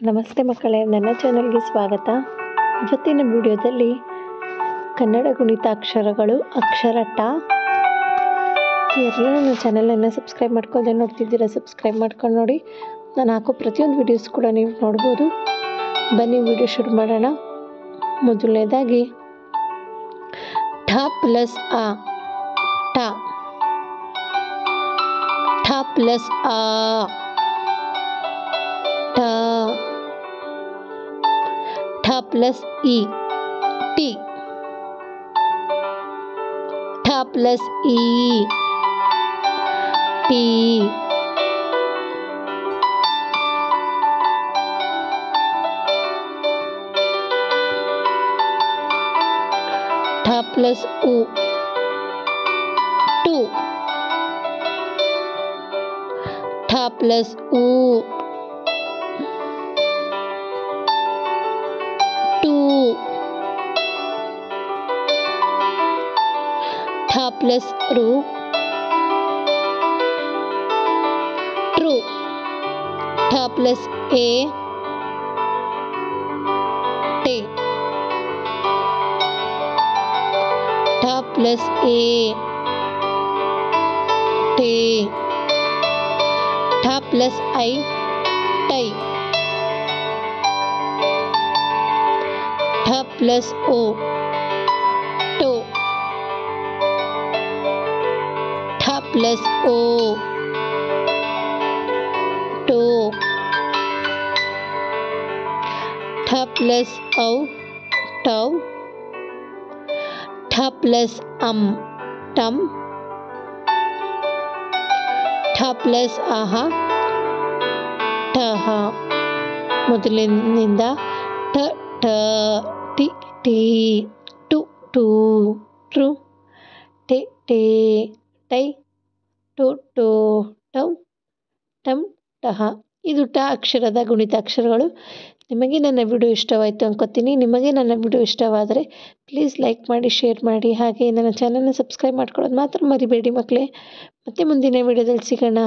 ನಮಸ್ತೆ ಮಕ್ಕಳೇ, ನನ್ನ ಚಾನಲ್ಗೆ ಸ್ವಾಗತ. ಇವತ್ತಿನ ವಿಡಿಯೋದಲ್ಲಿ ಕನ್ನಡ ಗುಣಿತಾಕ್ಷರಗಳು ಅಕ್ಷರ ಟ. ಯಾರೆಲ್ಲ ನನ್ನ ಚಾನಲನ್ನು ಸಬ್ಸ್ಕ್ರೈಬ್ ಮಾಡ್ಕೊಳ್ಳದೆ ನೋಡ್ತಿದ್ದೀರಾ, ಸಬ್ಸ್ಕ್ರೈಬ್ ಮಾಡ್ಕೊಂಡು ನೋಡಿ. ನಾನು ಹಾಕೋ ಪ್ರತಿಯೊಂದು ವಿಡಿಯೋಸ್ ಕೂಡ ನೀವು ನೋಡ್ಬೋದು. ಬನ್ನಿ ವಿಡಿಯೋ ಶುರು ಮಾಡೋಣ. ಮೊದಲನೇದಾಗಿ ಠ ಪ್ಲಸ್ ಆ, ಠ. ಠ ಪ್ಲಸ್ ಆ, ಠ. ಠ ಪ್ಲಸ್ ಇ, ಟಿ. ಠ ಪ್ಲಸ್ ಇ, ಟಿ. ಠ ಪ್ಲಸ್ ಉ, ಟು. ಠ ಪ್ಲಸ್ ಉ, ಟು. ಠ ಪ್ಲಸ್ ರು, ಟ್ರು. ಠ ಪ್ಲಸ್ ಎ, ಟೆ. ಠ ಪ್ಲಸ್ ಎ, ಟೆ. ಠ ಪ್ಲಸ್ ಐ, ಟೈ. ಠ ಪ್ಲಸ್ ಓ, ಟೋ. ಠ ಪ್ಲಸ್ ಓ, ಟೋ. ಠ ಪ್ಲಸ್ ಔ, ಟೌ. ಠ ಪ್ಲಸ್ ಅಂ, ಟಂ. ಠ ಪ್ಲಸ್ ಅಹ, ಠಹ. ಮೊದಲಿನಿಂದ ಠ, ಠ, ಟಿ, ಟಿ, ಟು, ಟೂ, ಟ್ರು. ಟೆ, ಟೇ, ಟೈ. ಟು, ಟೋ, ಟೌ. ಟಂ, ಟಹ. ಇದು ಟ ಅಕ್ಷರದ ಗುಣಿತಾಕ್ಷರಗಳು. ನಿಮಗೆ ನನ್ನ ವಿಡಿಯೋ ಇಷ್ಟವಾಯಿತು ಅನ್ಕೋತೀನಿ. ನಿಮಗೆ ನನ್ನ ವಿಡಿಯೋ ಇಷ್ಟವಾದರೆ ಪ್ಲೀಸ್ ಲೈಕ್ ಮಾಡಿ, ಶೇರ್ ಮಾಡಿ, ಹಾಗೆ ನನ್ನ ಚಾನಲ್ನ ಸಬ್ಸ್ಕ್ರೈಬ್ ಮಾಡ್ಕೊಳ್ಳೋದು ಮಾತ್ರ ಮರಿಬೇಡಿ ಮಕ್ಕಳೇ. ಮತ್ತೆ ಮುಂದಿನ ವಿಡಿಯೋದಲ್ಲಿ ಸಿಗೋಣ.